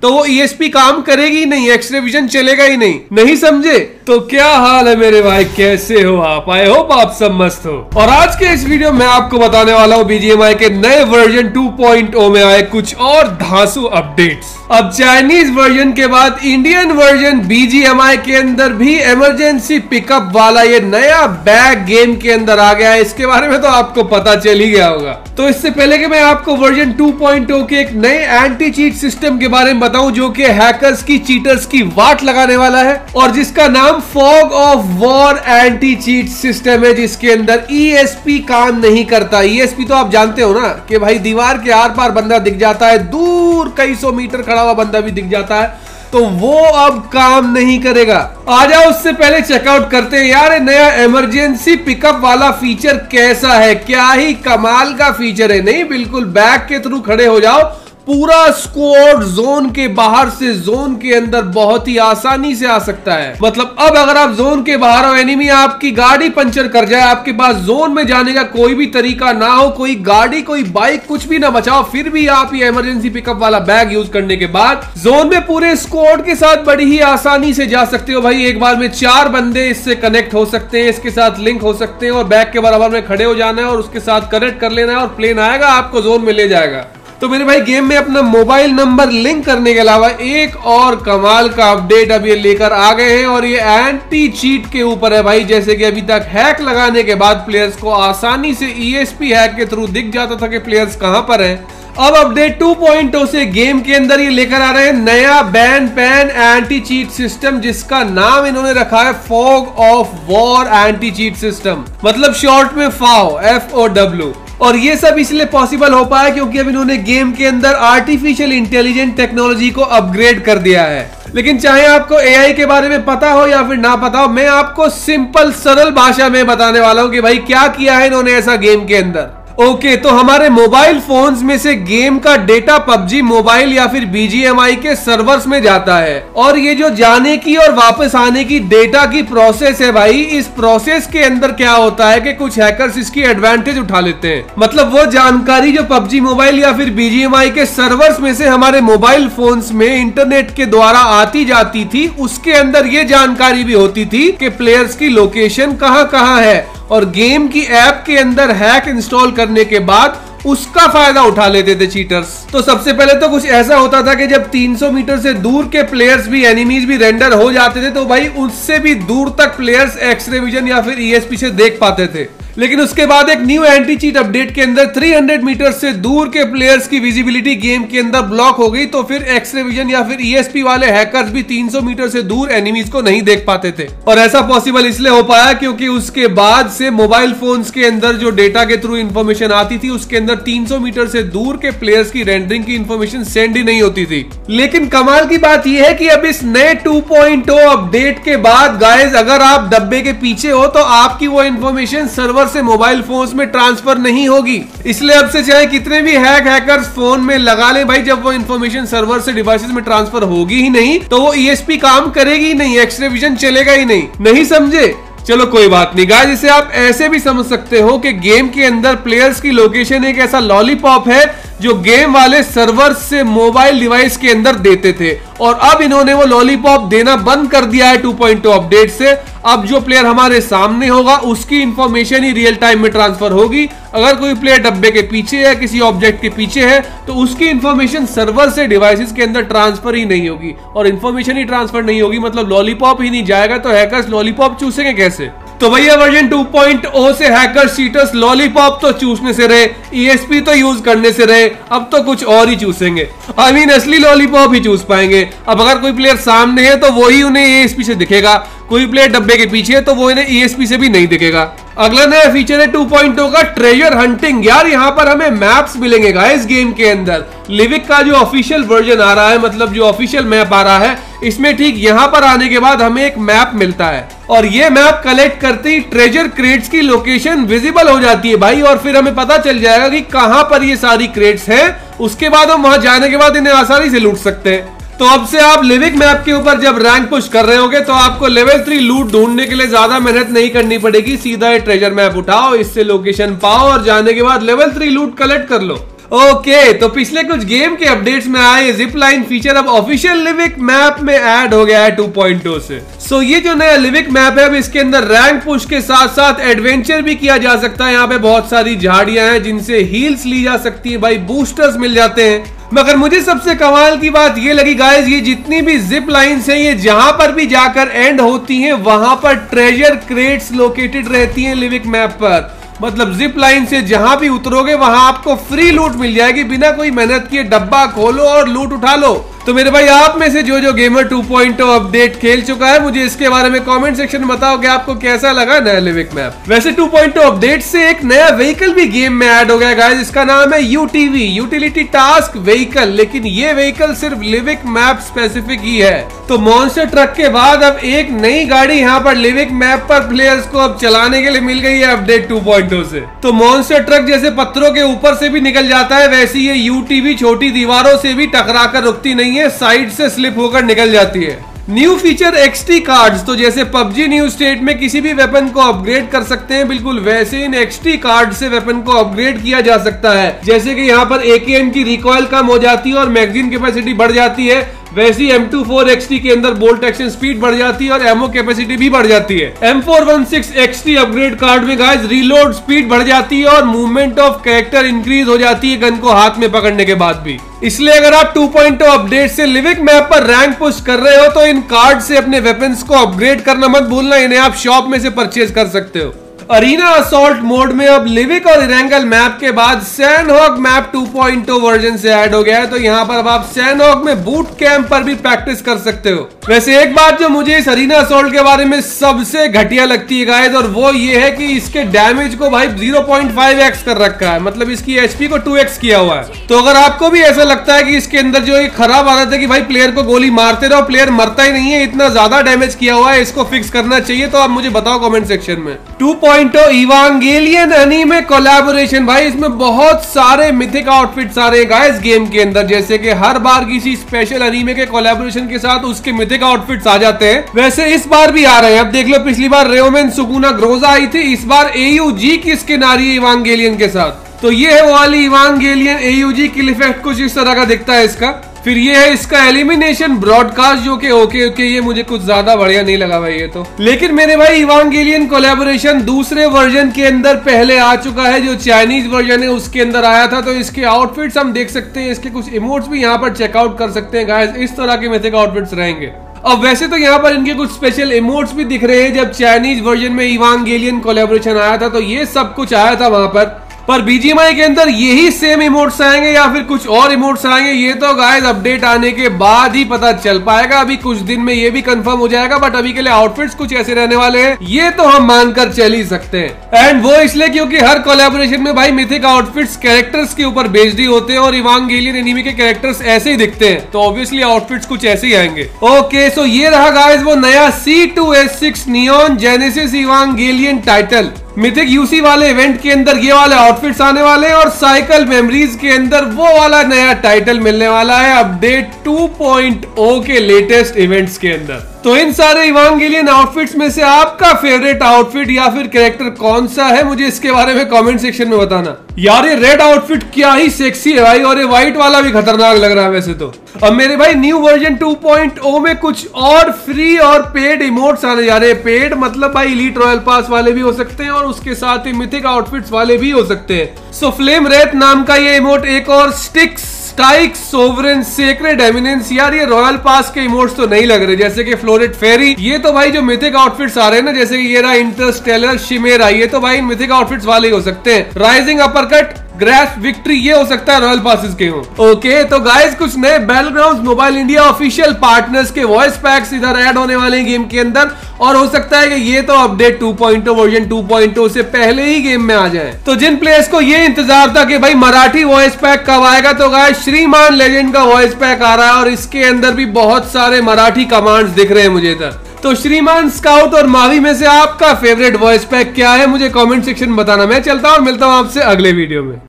तो वो ईएसपी काम करेगी ही नहीं, एक्स-रे विजन चलेगा ही नहीं। नहीं समझे? तो क्या हाल है मेरे भाई, कैसे हो आप? आई होप आप सब मस्त हो। और आज के इस वीडियो में आपको बताने वाला हूँ बीजीएमआई के नए वर्जन 2.0 में आए कुछ और धांसू अपडेट्स। अब चाइनीज वर्जन के बाद इंडियन वर्जन बीजीएमआई के अंदर भी इमरजेंसी पिकअप वाला ये नया बैग गेम के अंदर आ गया है। इसके बारे में तो आपको पता चल ही गया होगा। तो इससे पहले कि मैं आपको वर्जन 2.0 के एक नए एंटी चीट सिस्टम के बारे में बताऊं जो कि हैकर्स की, चीटर्स की वाट लगाने वाला है और जिसका नाम fog of war anti cheat system है, जिसके अंदर ईएसपी काम नहीं करता। ईएसपी तो आप जानते हो ना कि भाई दीवार के आर पार बंदा दिख जाता है, दूर कई सौ मीटर खड़ा हुआ बंदा भी दिख जाता है, तो वो अब काम नहीं करेगा। आ जाओ उससे पहले चेकआउट करते हैं यार नया इमरजेंसी पिकअप वाला फीचर कैसा है। क्या ही कमाल का फीचर है। नहीं, बिल्कुल बैग के थ्रू खड़े हो जाओ, पूरा स्क्वाड जोन के बाहर से जोन के अंदर बहुत ही आसानी से आ सकता है। मतलब अब अगर आप जोन के बाहर हो, एनिमी आपकी गाड़ी पंचर कर जाए, आपके पास जोन में जाने का कोई भी तरीका ना हो, कोई गाड़ी कोई बाइक कुछ भी ना बचाओ, फिर भी आप ये इमरजेंसी पिकअप वाला बैग यूज करने के बाद जोन में पूरे स्क्वाड के साथ बड़ी ही आसानी से जा सकते हो। भाई एक बार में 4 बंदे इससे कनेक्ट हो सकते हैं, इसके साथ लिंक हो सकते हैं और बैग के बराबर में खड़े हो जाना है और उसके साथ कनेक्ट कर लेना है और प्लेन आएगा आपको जोन में ले जाएगा। तो मेरे भाई गेम में अपना मोबाइल नंबर लिंक करने के अलावा एक और कमाल का अपडेट अब ये लेकर आ गए हैं और ये एंटी चीट के ऊपर है भाई। जैसे कि अभी तक हैक लगाने के बाद प्लेयर्स को आसानी से ईएसपी हैक के थ्रू दिख जाता था कि प्लेयर्स कहां पर हैं। अब अपडेट 2.0 से गेम के अंदर ये लेकर आ रहे हैं नया ban pan anti cheat system, जिसका नाम इन्होंने रखा है fog of war anti cheat system, मतलब शॉर्ट में फाओ, FOW। और ये सब इसलिए पॉसिबल हो पाया क्योंकि अब इन्होंने गेम के अंदर आर्टिफिशियल इंटेलिजेंट टेक्नोलॉजी को अपग्रेड कर दिया है। लेकिन चाहे आपको एआई के बारे में पता हो या फिर ना पता हो, मैं आपको सिंपल सरल भाषा में बताने वाला हूं कि भाई क्या किया है इन्होंने ऐसा गेम के अंदर। ओके, तो हमारे मोबाइल फोन्स में से गेम का डेटा पबजी मोबाइल या फिर बीजीएमआई के सर्वर्स में जाता है और ये जो जाने की और वापस आने की डेटा की प्रोसेस है भाई, इस प्रोसेस के अंदर क्या होता है कि कुछ हैकर्स इसकी एडवांटेज उठा लेते हैं। मतलब वो जानकारी जो पबजी मोबाइल या फिर बीजीएमआई के सर्वर्स में से हमारे मोबाइल फोन्स में इंटरनेट के द्वारा आती जाती थी, उसके अंदर ये जानकारी भी होती थी कि प्लेयर्स की लोकेशन कहां है और गेम की ऐप के अंदर हैक इंस्टॉल करने के बाद उसका फायदा उठा लेते थे चीटर्स। तो सबसे पहले तो कुछ ऐसा होता था कि जब 300 मीटर से दूर के प्लेयर्स भी, एनिमीज भी रेंडर हो जाते थे तो भाई उससे भी दूर तक प्लेयर्स एक्स-रे विजन या फिर ईएसपी से देख पाते थे। लेकिन उसके बाद एक न्यू एंटी चीट अपडेट के अंदर 300 मीटर से दूर के प्लेयर्स की विजिबिलिटी गेम के अंदर ब्लॉक हो गई, तो फिर एक्स-रे विजन या फिर ईएसपी वाले हैकर्स भी 300 मीटर से दूर एनिमीज को नहीं देख पाते थे। और ऐसा पॉसिबल इसलिए हो पाया क्योंकि उसके बाद से मोबाइल फोन्स के अंदर जो डेटा के थ्रू इंफॉर्मेशन आती थी उसके अंदर 300 मीटर से दूर के प्लेयर्स की रेंडरिंग की इंफॉर्मेशन सेंड ही नहीं होती थी। लेकिन कमाल की बात यह है कि अब इस नए 2.0 अपडेट के बाद गाइस, अगर आप डब्बे के पीछे हो तो आपकी वो इंफॉर्मेशन सर्वर से मोबाइल फोन्स में ट्रांसफर नहीं होगी। इसलिए अब से चाहे कितने भी हैकर्स फोन में लगा ले भाई, जब वो इंफॉर्मेशन सर्वर से डिवाइसेस में ट्रांसफर होगी ही नहीं तो वो ईएसपी काम करेगी ही नहीं, एक्स-रे विजन चलेगा ही नहीं। नहीं समझे? चलो कोई बात नहीं गाइस, इसे आप ऐसे भी समझ सकते हो कि गेम के अंदर प्लेयर्स की लोकेशन एक ऐसा लॉलीपॉप है जो गेम वाले सर्वर से मोबाइल डिवाइस के अंदर देते थे और अब इन्होंने वो लॉलीपॉप देना बंद कर दिया है 2.0 अपडेट से। अब जो प्लेयर हमारे सामने होगा उसकी इंफॉर्मेशन ही रियल टाइम में ट्रांसफर होगी। अगर कोई प्लेयर डब्बे के पीछे है, किसी ऑब्जेक्ट के पीछे है, तो उसकी इंफॉर्मेशन सर्वर से डिवाइसेस के अंदर ट्रांसफर ही नहीं होगी और इंफॉर्मेशन ही ट्रांसफर नहीं होगी, मतलब लॉलीपॉप ही नहीं जाएगा। तो हैकर्स लॉलीपॉप चूसेंगे कैसे? तो भैया वर्जन 2.0 से हैकर्स, चीटर्स लॉलीपॉप तो चूसने से रहे, ईएसपी तो यूज करने से रहे, अब तो कुछ और ही चूसेंगे। आई मीन असली लॉलीपॉप ही चूस पाएंगे। अब अगर कोई प्लेयर सामने है तो वही उन्हें ईएसपी से दिखेगा, कोई प्लेयर डब्बे के पीछे है तो वो इन्हें ईएसपी से भी नहीं दिखेगा। अगला नया फीचर है 2.0 का ट्रेजर हंटिंग। यार यहाँ पर हमें मैप्स मिलेंगे गाइस गेम के अंदर। लिविक का जो ऑफिशियल वर्जन आ रहा है, मतलब जो ऑफिशियल मैप आ रहा है, इसमें ठीक यहाँ पर आने के बाद हमें एक मैप मिलता है और ये मैप कलेक्ट करते ही ट्रेजर क्रेट्स की लोकेशन विजिबल हो जाती है भाई, और फिर हमें पता चल जाएगा कि कहां पर ये सारी क्रेट्स हैं। उसके बाद हम वहां जाने के बाद इन्हें आसानी से लूट सकते हैं। तो अब से आप लिविक मैप के ऊपर जब रैंक पुश कर रहे होगे तो आपको लेवल 3 लूट ढूंढने के लिए ज्यादा मेहनत नहीं करनी पड़ेगी। सीधा ये ट्रेजर मैप उठाओ, इससे लोकेशन पाओ और जाने के बाद लेवल 3 लूट कलेक्ट कर लो। ओके, तो पिछले कुछ गेम के अपडेट्स में आए जिप लाइन फीचर अब ऑफिशियल लिविक मैप में ऐड हो गया है 2.0 से। सो ये जो नया लिविक मैप है अब इसके अंदर रैंक पुश के साथ साथ एडवेंचर भी किया जा सकता है। यहाँ पे बहुत सारी झाड़ियां हैं जिनसे हील्स ली जा सकती है भाई, बूस्टर्स मिल जाते हैं। मगर मुझे सबसे कमाल की बात ये लगी गाइस, ये जितनी भी जिप लाइन्स हैं ये जहां पर भी जाकर एंड होती हैं वहां पर ट्रेजर क्रेट्स लोकेटेड रहती हैं लिविक मैप पर। मतलब जिप लाइन से जहां भी उतरोगे वहां आपको फ्री लूट मिल जाएगी, बिना कोई मेहनत किए डब्बा खोलो और लूट उठा लो। तो मेरे भाई आप में से जो गेमर 2.0 अपडेट खेल चुका है मुझे इसके बारे में कमेंट सेक्शन में बताओ कि आपको कैसा लगा नया लिविक मैप। वैसे 2.0 अपडेट से एक नया व्हीकल भी गेम में ऐड हो गया गाइस, इसका नाम है यूटीवी, यूटिलिटी टास्क व्हीकल। लेकिन ये व्हीकल सिर्फ लिविक मैप स्पेसिफिक ही है। तो मॉन्स्टर ट्रक के बाद अब एक नई गाड़ी यहाँ पर लिविक मैप पर प्लेयर्स को अब चलाने के लिए मिल गई है अपडेट 2.0 से। तो मॉन्स्टर ट्रक जैसे पत्थरों के ऊपर से भी निकल जाता है, वैसे ये यूटीवी छोटी दीवारों से भी टकराकर रुकती नहीं है, साइड से स्लिप होकर निकल जाती है। न्यू फीचर एक्सटी कार्ड्स, तो जैसे पबजी न्यू स्टेट में किसी भी वेपन को अपग्रेड कर सकते हैं, बिल्कुल वैसे इन एक्सटी कार्ड से वेपन को अपग्रेड किया जा सकता है। जैसे कि यहाँ पर AKM की रिकॉइल कम हो जाती है और मैगजीन कैपेसिटी बढ़ जाती है, वैसी M24 XT के अंदर बोल्ट एक्शन स्पीड बढ़ जाती है और एमो कैपेसिटी भी बढ़ जाती है। M416 XT अपग्रेड कार्ड में गाइस रीलोड स्पीड बढ़ जाती है और मूवमेंट ऑफ कैरेक्टर इंक्रीज हो जाती है गन को हाथ में पकड़ने के बाद भी। इसलिए अगर आप 2.0 अपडेट से लिविक मैप पर रैंक पुश कर रहे हो तो इन कार्ड से अपने वेपन्स को अपग्रेड करना मत भूलना, इन्हें आप शॉप में से परचेज कर सकते हो। अरीना असॉल्ट मोड में अब लिविक और इरेंगल मैप के बाद सैंडहॉक मैप 2.0 वर्जन से ऐड हो गया है। तो यहाँ पर अब आप सैंडहॉक में बूट कैंप पर भी प्रैक्टिस कर सकते हो। वैसे एक बात जो मुझे इस अरीना असॉल्ट के बारे में सबसे घटिया लगती है गाइस, और वो ये है कि इसके डैमेज को भाई 0.5x कर रखा है, मतलब इसकी एचपी को 2x किया हुआ है। तो अगर आपको भी ऐसा लगता है कि इसके अंदर जो एक खराब आदत है कि भाई प्लेयर को गोली मारते रहो, प्लेयर मरता ही नहीं है, इतना ज्यादा डैमेज किया हुआ है, इसको फिक्स करना चाहिए, तो आप मुझे बताओ कमेंट सेक्शन में। 2.0 इवांगेलियन एनीमे कोलैबोरेशन, भाई इसमें बहुत सारे मिथिक आउटफिट्स आ रहे हैं गाइस गेम के अंदर। जैसे कि हर बार किसी स्पेशल एनीमे के कोलैबोरेशन के साथ उसके मिथिक आउटफिट्स आ जाते हैं, वैसे इस बार भी आ रहे हैं। अब देख लो, पिछली बार रेओमेन सुकुना ग्रोजा आई थी, इस बार AUG की स्किन आ रही है इवांगेलियन के साथ। तो ये है वो वाली इवांगेलियन AUG किल इफेक्ट, कुछ इस तरह का दिखता है इसका। फिर ये है इसका एलिमिनेशन ब्रॉडकास्ट, जो कि ओके ये मुझे कुछ ज्यादा बढ़िया नहीं लगा भाई ये तो। लेकिन मेरे भाई इवांगेलियन कोलैबोरेशन दूसरे वर्जन के अंदर पहले आ चुका है, जो चाइनीज वर्जन है उसके अंदर आया था। तो इसके आउटफिट्स हम देख सकते हैं, इसके कुछ इमोट्स भी यहाँ पर चेकआउट कर सकते हैं गाइस, इस तरह के मिथिक आउटफिट्स रहेंगे। अब वैसे तो यहाँ पर इनके कुछ स्पेशल इमोट्स भी दिख रहे हैं, जब चाइनीज वर्जन में इवांगेलियन कोलैबोरेशन आया था तो ये सब कुछ आया था वहां पर BGMI के अंदर यही सेम इमोट्स आएंगे या फिर कुछ और इमोट्स आएंगे, ये तो गाइस अपडेट आने के बाद ही पता चल पाएगा। अभी कुछ दिन में ये भी कंफर्म हो जाएगा, बट अभी के लिए आउटफिट्स कुछ ऐसे रहने वाले हैं, ये तो हम मानकर चल ही सकते हैं। एंड वो इसलिए क्योंकि हर कोलैबोरेशन में भाई मिथिक आउटफिट्स कैरेक्टर्स के ऊपर बेस्ड ही होते हैं और इवांगेलियन एनीमे के कैरेक्टर्स ऐसे ही दिखते हैं, तो ऑब्वियसली आउटफिट्स कुछ ऐसे ही आएंगे। ओके, सो ये रहा गाइस वो नया C2S6 neon genesis evangelion title. Mythic UC वाले इवेंट के अंदर ये वाले आउटफिट्स आने वाले हैं और साइकिल मेमोरीज के अंदर वो वाला नया टाइटल मिलने वाला है अपडेट 2.0 के लेटेस्ट इवेंट्स के अंदर। तो इन सारे इवांगेलियन आउटफिट्स में से आपका फेवरेट आउटफिट या फिर कैरेक्टर कौन सा है, मुझे इसके बारे में कमेंट सेक्शन में बताना। यार ये रेड आउटफिट क्या ही सेक्सी है भाई, और ये व्हाइट वाला भी खतरनाक लग रहा है वैसे तो। अब मेरे भाई न्यू वर्जन 2.0 में कुछ और फ्री और पेड इमोट्स आने जा रहे हैं। पेड मतलब भाई एलीट रॉयल पास वाले भी हो सकते हैं और उसके साथ ही मिथिक आउटफिट्स वाले भी हो सकते हैं। सो फ्लेम रेत नाम का ये इमोट, एक और sticks strike sovereign sacred eminence, यार ये रॉयल पास के इमोट्स तो नहीं लग रहे। जैसे कि फ्लोरेट फेरी, ये तो भाई जो मिथिक आउटफिट्स आ रहे हैं ना, जैसे कि ये रहा इंटरस्टेलर शिमेरा, ये तो भाई मिथिक आउटफिट्स वाले ही हो सकते हैं। राइजिंग अपरकट, ग्रैस विक्ट्री, ये हो सकता है रॉयल पासेस के हो। ओके, तो गाइस कुछ नए battlegrounds mobile India official partners के वॉइस पैक्स इधर ऐड होने वाले हैं गेम के अंदर, और हो सकता है कि ये तो अपडेट 2.0 वर्जन 2.0 से पहले ही गेम में आ जाए। तो जिन प्लेयर्स को ये इंतजार था कि भाई मराठी वॉइस पैक कब आएगा, तो गाइस श्रीमान लेजेंड का वॉइस पैक आ रहा है और इसके अंदर भी बहुत सारे मराठी कमांड्स दिख रहे हैं मुझे इधर। तो श्रीमान स्काउट और मावी में से आपका फेवरेट वॉइस पैक क्या है, मुझे कमेंट सेक्शन में बताना। मैं चलता हूँ, मिलता हूँ आपसे अगले वीडियो में।